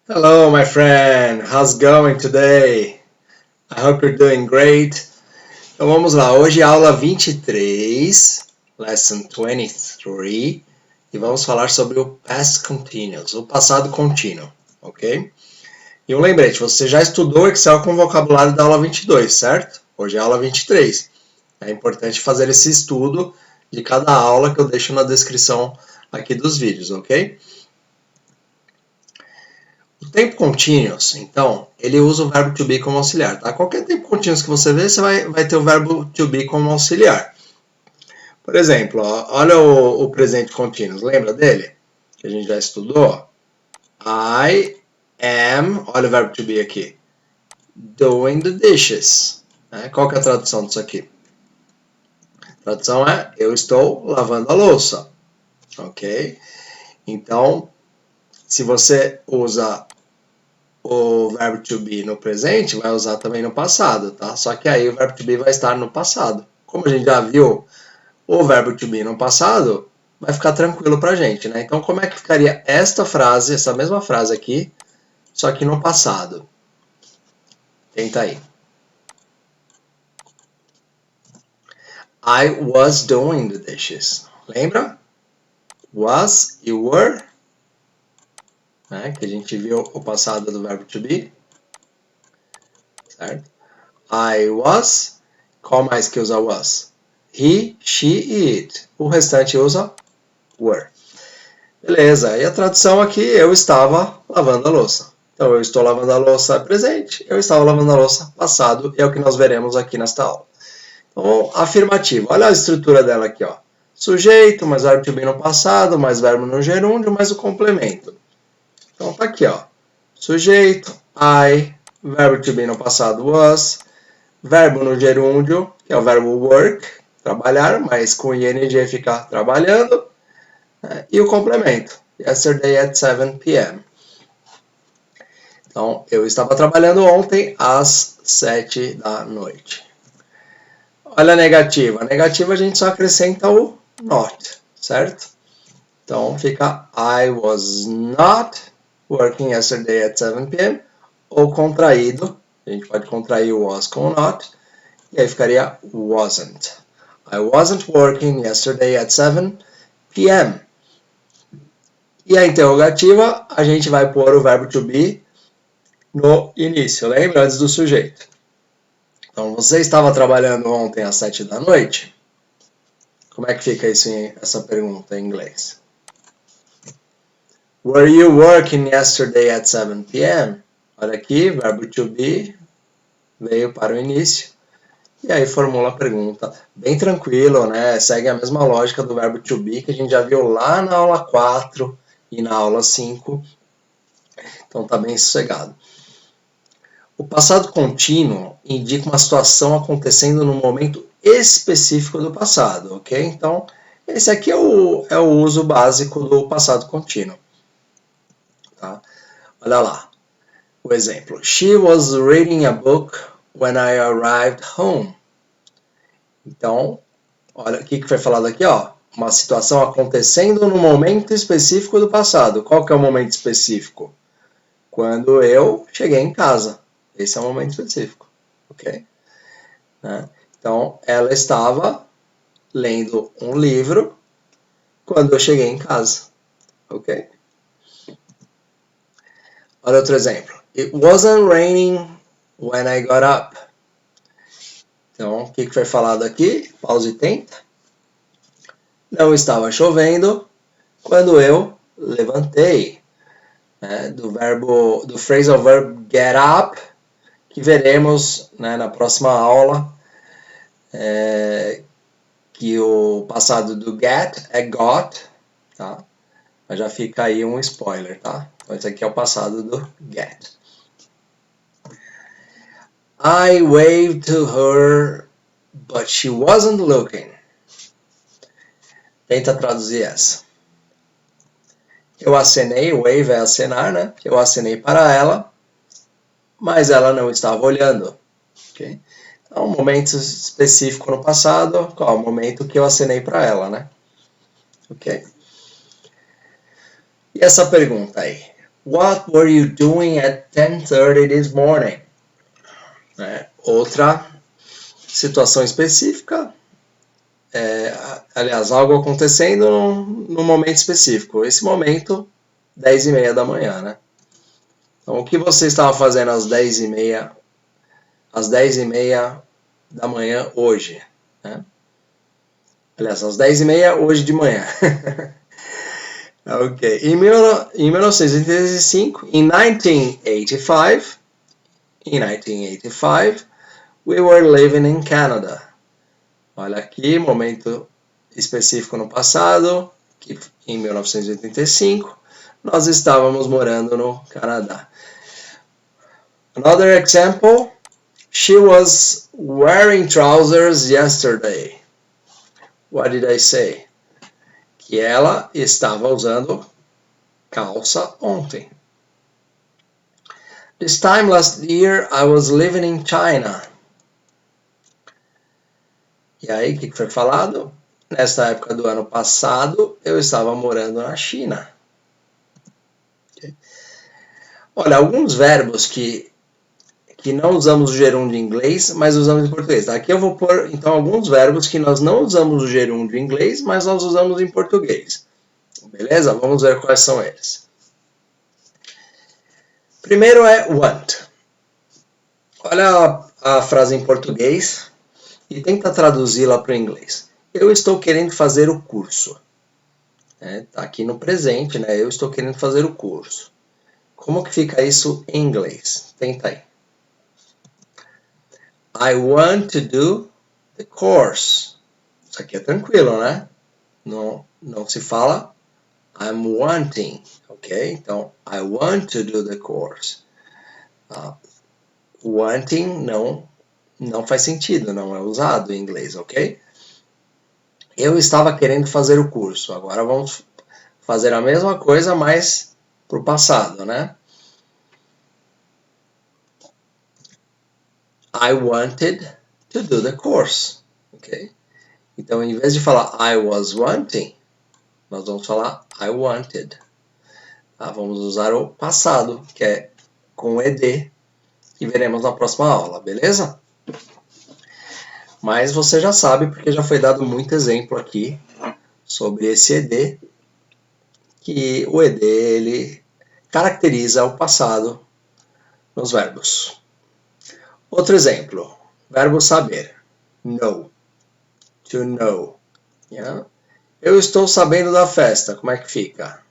Hello, my friend. How's it going today? I hope you're doing great. Então vamos lá. Hoje é aula 23, lesson 23, e vamos falar sobre o past continuous, o passado contínuo, ok? E um lembrete, você já estudou Excel com o vocabulário da aula 22, certo? Hoje é a aula 23. É importante fazer esse estudo de cada aula que eu deixo na descrição aqui dos vídeos, ok? O tempo continuous, então, ele usa o verbo to be como auxiliar, tá? Qualquer tempo continuous que você vê, você vai ter o verbo to be como auxiliar. Por exemplo, ó, olha o presente continuous, lembra dele? Que a gente já estudou. I am, olha o verbo to be aqui, doing the dishes. Né? Qual que é a tradução disso aqui? A tradução é, eu estou lavando a louça. Ok? Então, se você usa o verbo to be no presente, vai usar também no passado, tá? Só que aí o verbo to be vai estar no passado. Como a gente já viu o verbo to be no passado, vai ficar tranquilo pra gente, né? Então, como é que ficaria esta frase, essa mesma frase aqui, só que no passado? Tenta aí. I was doing the dishes. Lembra? Was e were, né? Que a gente viu o passado do verbo to be. Certo? I was. Qual mais que usa was? He, she e it. O restante usa were. Beleza, e a tradução aqui, eu estava lavando a louça. Então, eu estou lavando a louça presente, eu estava lavando a louça passado, e é o que nós veremos aqui nesta aula. Então, afirmativo, olha a estrutura dela aqui, ó. Sujeito, mais verbo to be no passado, mais verbo no gerúndio, mais o complemento. Então, tá aqui, ó. Sujeito, I, verbo to be no passado, was, verbo no gerúndio, que é o verbo work, trabalhar, mas com ing fica trabalhando, e o complemento, yesterday at 7 p.m. Então, eu estava trabalhando ontem às 7 da noite. Olha a negativa. A negativa a gente só acrescenta o not, certo? Então, fica I was not working yesterday at 7 p.m. Ou contraído, a gente pode contrair o was com o not, e aí ficaria wasn't. I wasn't working yesterday at 7 p.m. E a interrogativa, a gente vai pôr o verbo to be no início, lembra? Antes do sujeito. Então, você estava trabalhando ontem às 7 da noite? Como é que fica isso essa pergunta em inglês? Were you working yesterday at 7 p.m.? Olha aqui, verbo to be veio para o início. E aí formula a pergunta. Bem tranquilo, né? Segue a mesma lógica do verbo to be que a gente já viu lá na aula 4 e na aula 5. Então tá bem sossegado. O passado contínuo indica uma situação acontecendo no momento específico do passado, ok? Então, esse aqui é o uso básico do passado contínuo. Tá? Olha lá, o exemplo. She was reading a book when I arrived home. Então, olha o que foi falado aqui, ó. Uma situação acontecendo no momento específico do passado. Qual que é o momento específico? Quando eu cheguei em casa. Esse é o momento específico, ok? Né? Então, ela estava lendo um livro quando eu cheguei em casa, ok? Olha outro exemplo. It wasn't raining when I got up. Então, o que foi falado aqui? Pause e tenta. Não estava chovendo quando eu levantei. Do phrasal verb get up, que veremos, né, na próxima aula, que o passado do get é got, tá? Mas já fica aí um spoiler, tá? Então esse aqui é o passado do get. I waved to her, but she wasn't looking. Tenta traduzir essa. Eu acenei, wave é acenar, né? Eu acenei para ela, mas ela não estava olhando. Okay? Então, um momento específico no passado, qual? O momento que eu acenei para ela, né? Ok? E essa pergunta aí? What were you doing at 10:30 this morning? Outra situação específica, aliás, algo acontecendo num momento específico. Esse momento, 10:30 da manhã, né? Então, o que você estava fazendo às 10:30 da manhã hoje? Né? Aliás, às 10:30 hoje de manhã. Ok. Em 1985, in 1985, we were living in Canada. Olha aqui, momento específico no passado, que em 1985, nós estávamos morando no Canadá. Another example, she was wearing trousers yesterday. What did I say? Que ela estava usando calça ontem. This time last year I was living in China. E aí, o que foi falado? Nesta época do ano passado, eu estava morando na China. Okay. Olha, alguns verbos que não usamos o gerúndio em inglês, mas usamos em português. Aqui eu vou pôr, então, alguns verbos que nós não usamos o gerúndio em inglês, mas nós usamos em português. Beleza? Vamos ver quais são eles. Primeiro é want. Olha a frase em português e tenta traduzi-la para o inglês. Eu estou querendo fazer o curso. Tá aqui no presente, né? Eu estou querendo fazer o curso. Como que fica isso em inglês? Tenta aí. I want to do the course. Isso aqui é tranquilo, né? Não se fala I'm wanting, ok? Então, I want to do the course. Wanting não faz sentido, não é usado em inglês, ok? Eu estava querendo fazer o curso. Agora vamos fazer a mesma coisa, mas para o passado, né? I wanted to do the course, ok? Então, em vez de falar I was wanting, nós vamos falar I wanted. Vamos usar o passado, que é com ed, que veremos na próxima aula, beleza? Mas você já sabe, porque já foi dado muito exemplo aqui sobre esse ed, que o ed ele caracteriza o passado nos verbos. Outro exemplo, verbo saber, know, to know. Yeah? Eu estou sabendo da festa, como é que fica?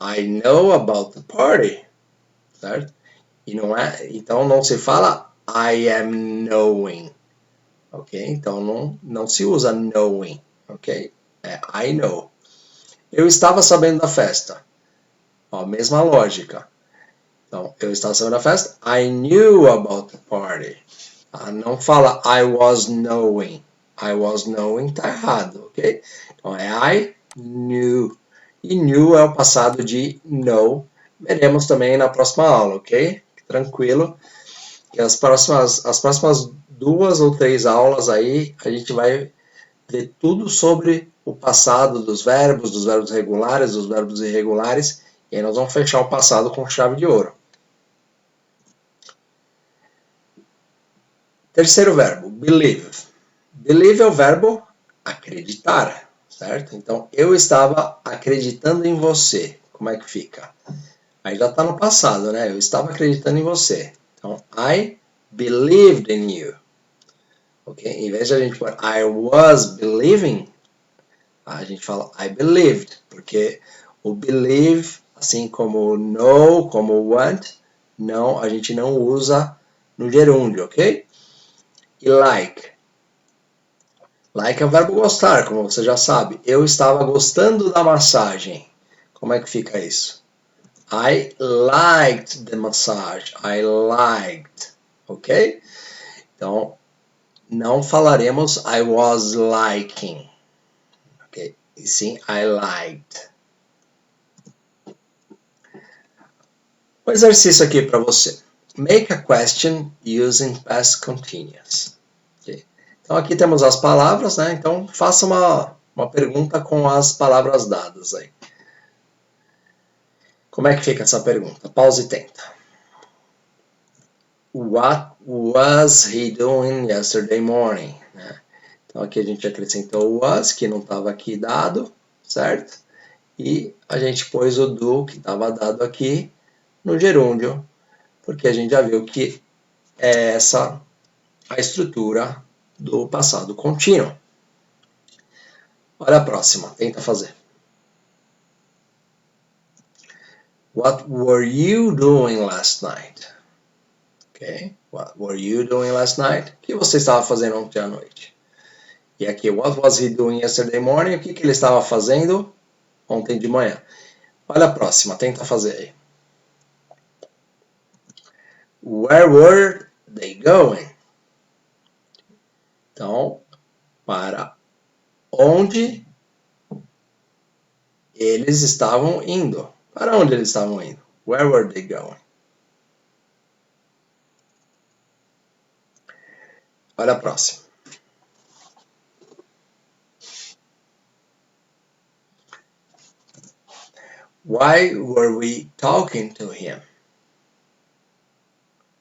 I know about the party, certo? E então não se fala I am knowing, ok? Então não se usa knowing, ok? É I know. Eu estava sabendo da festa. Ó, mesma lógica. Então, eu estava sabendo da festa. I knew about the party. Não fala I was knowing. I was knowing tá errado, ok? Então, é I knew. E knew é o passado de know. Veremos também na próxima aula, ok? Tranquilo. E as próximas 2 ou 3 aulas aí, a gente vai ver tudo sobre o passado dos verbos regulares, dos verbos irregulares, e aí nós vamos fechar o passado com chave de ouro. Terceiro verbo, believe. Believe é o verbo acreditar, certo? Então, eu estava acreditando em você. Como é que fica? Aí já está no passado, né? Eu estava acreditando em você. Então, I believed in you. Ok? Em vez de a gente pôr I was believing, a gente fala I believed, porque o believe, assim como know, como want, a gente não usa no gerúndio, ok? E like. Like é o verbo gostar, como você já sabe. Eu estava gostando da massagem. Como é que fica isso? I liked the massage. I liked. Ok? Então, não falaremos I was liking. Ok? E sim, I liked. Um exercício aqui para você. Make a question using past continuous. Okay? Então, aqui temos as palavras, né? Então, faça uma pergunta com as palavras dadas aí. Como é que fica essa pergunta? Pause e tenta. What was he doing yesterday morning? Então aqui a gente acrescentou o was, que não estava aqui dado, certo? E a gente pôs o do, que estava dado aqui, no gerúndio, porque a gente já viu que é essa a estrutura do passado contínuo. Olha a próxima, tenta fazer. What were you doing last night? Ok, what were you doing last night? O que você estava fazendo ontem à noite? E aqui, what was he doing yesterday morning? O que ele estava fazendo ontem de manhã? Olha a próxima, tenta fazer aí. Where were they going? Então, para onde eles estavam indo? Para onde eles estavam indo? Where were they going? Olha a próxima. Why were we talking to him?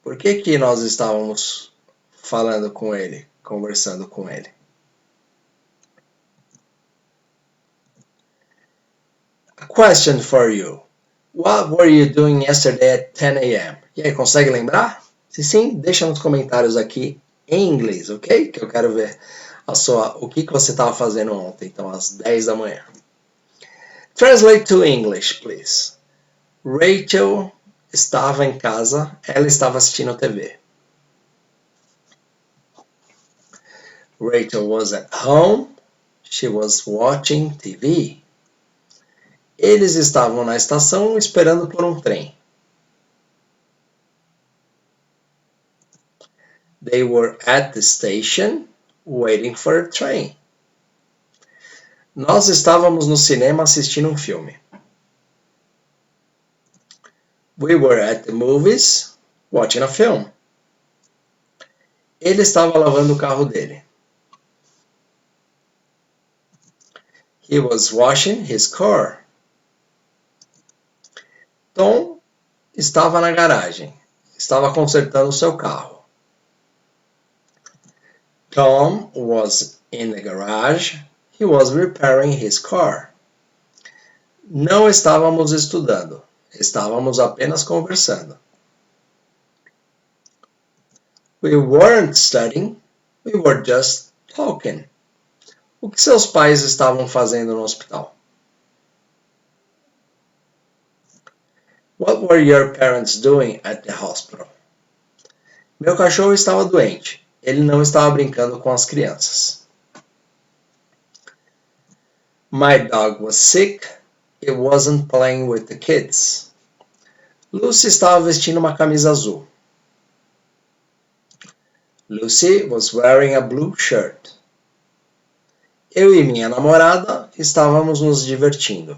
Por que nós estávamos falando com ele, conversando com ele? A question for you. What were you doing yesterday at 10 a.m.? E aí, consegue lembrar? Se sim, deixa nos comentários aqui em inglês, ok? Que eu quero ver o que você estava fazendo ontem, então às 10 da manhã. Translate to English, please. Rachel estava em casa, ela estava assistindo TV. Rachel was at home, she was watching TV. Eles estavam na estação esperando por um trem. They were at the station waiting for a train. Nós estávamos no cinema assistindo um filme. We were at the movies watching a film. Ele estava lavando o carro dele. He was washing his car. Tom estava na garagem. Estava consertando o seu carro. Tom was in the garage. He was repairing his car. Não estávamos estudando. Estávamos apenas conversando. We weren't studying. We were just talking. O que seus pais estavam fazendo no hospital? What were your parents doing at the hospital? Meu cachorro estava doente. Ele não estava brincando com as crianças. My dog was sick. It wasn't playing with the kids. Lucy estava vestindo uma camisa azul. Lucy was wearing a blue shirt. Eu e minha namorada estávamos nos divertindo.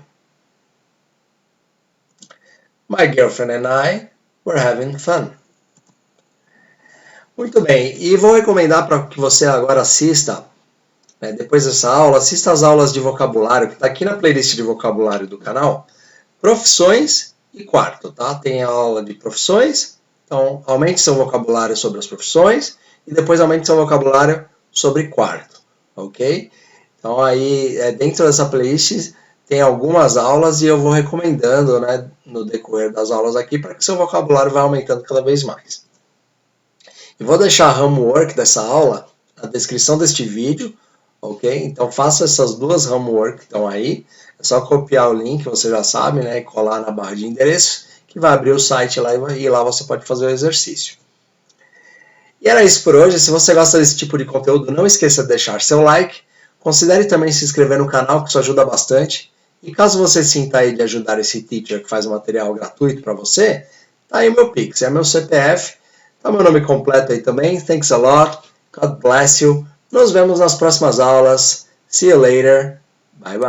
My girlfriend and I were having fun. Muito bem, e vou recomendar para que você agora assista, depois dessa aula, assista as aulas de vocabulário, que está aqui na playlist de vocabulário do canal, profissões e quarto, tá? Tem a aula de profissões, então aumente seu vocabulário sobre as profissões e depois aumente seu vocabulário sobre quarto, ok? Então aí, dentro dessa playlist, tem algumas aulas e eu vou recomendando, no decorrer das aulas aqui, para que seu vocabulário vá aumentando cada vez mais. E vou deixar a homework dessa aula na descrição deste vídeo, ok? Então faça essas duas homework que estão aí. É só copiar o link, você já sabe, e colar na barra de endereço, que vai abrir o site lá e lá você pode fazer o exercício. E era isso por hoje. Se você gosta desse tipo de conteúdo, não esqueça de deixar seu like. Considere também se inscrever no canal, que isso ajuda bastante. E caso você sinta aí de ajudar esse teacher que faz um material gratuito para você, tá aí meu Pix, é meu CPF. Tá meu nome completo aí também. Thanks a lot. God bless you. Nos vemos nas próximas aulas. See you later. Bye bye.